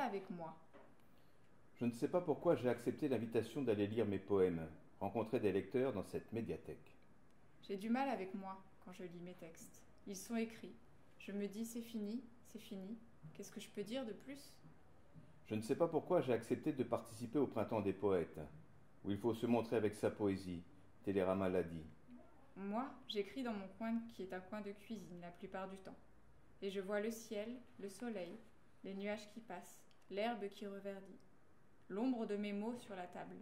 avec moi. Je ne sais pas pourquoi j'ai accepté l'invitation d'aller lire mes poèmes, rencontrer des lecteurs dans cette médiathèque. J'ai du mal avec moi quand je lis mes textes. Ils sont écrits. Je me dis c'est fini, c'est fini. Qu'est-ce que je peux dire de plus? Je ne sais pas pourquoi j'ai accepté de participer au Printemps des poètes, où il faut se montrer avec sa poésie, Télérama l'a dit. Moi, j'écris dans mon coin qui est un coin de cuisine la plupart du temps. Et je vois le ciel, le soleil, les nuages qui passent, l'herbe qui reverdit, l'ombre de mes mots sur la table,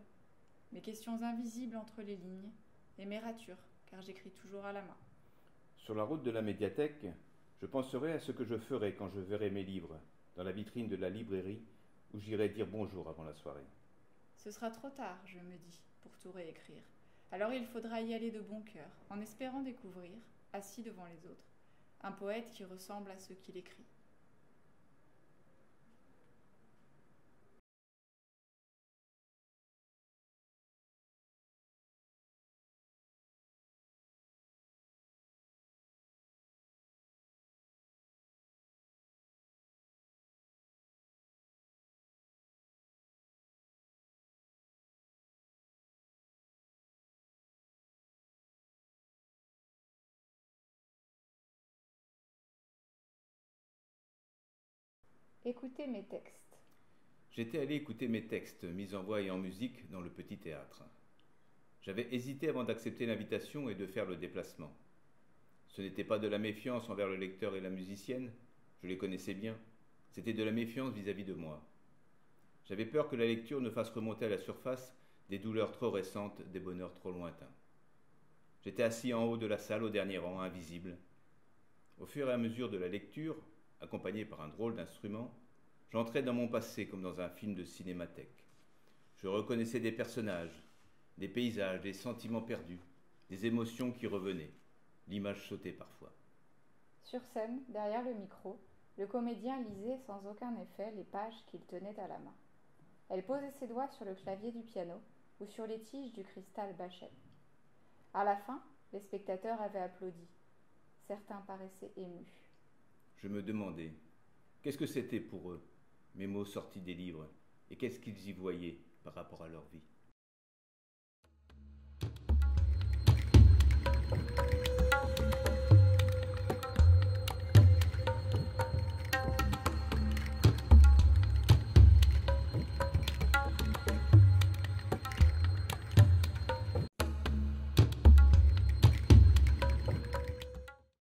mes questions invisibles entre les lignes, et mes ratures, car j'écris toujours à la main. Sur la route de la médiathèque, je penserai à ce que je ferai quand je verrai mes livres, dans la vitrine de la librairie, où j'irai dire bonjour avant la soirée. Ce sera trop tard, je me dis, pour tout réécrire. Alors il faudra y aller de bon cœur, en espérant découvrir, assis devant les autres, un poète qui ressemble à ceux qu'il écrit. Écoutez mes textes. J'étais allé écouter mes textes, mis en voix et en musique, dans le petit théâtre. J'avais hésité avant d'accepter l'invitation et de faire le déplacement. Ce n'était pas de la méfiance envers le lecteur et la musicienne, je les connaissais bien, c'était de la méfiance vis-à-vis de moi. J'avais peur que la lecture ne fasse remonter à la surface des douleurs trop récentes, des bonheurs trop lointains. J'étais assis en haut de la salle, au dernier rang, invisible. Au fur et à mesure de la lecture, accompagné par un drôle d'instrument, j'entrais dans mon passé comme dans un film de cinémathèque. Je reconnaissais des personnages, des paysages, des sentiments perdus, des émotions qui revenaient. L'image sautait parfois. Sur scène, derrière le micro, le comédien lisait sans aucun effet les pages qu'il tenait à la main. Elle posait ses doigts sur le clavier du piano ou sur les tiges du cristal Bachet. À la fin, les spectateurs avaient applaudi. Certains paraissaient émus. Je me demandais, qu'est-ce que c'était pour eux, mes mots sortis des livres, et qu'est-ce qu'ils y voyaient par rapport à leur vie.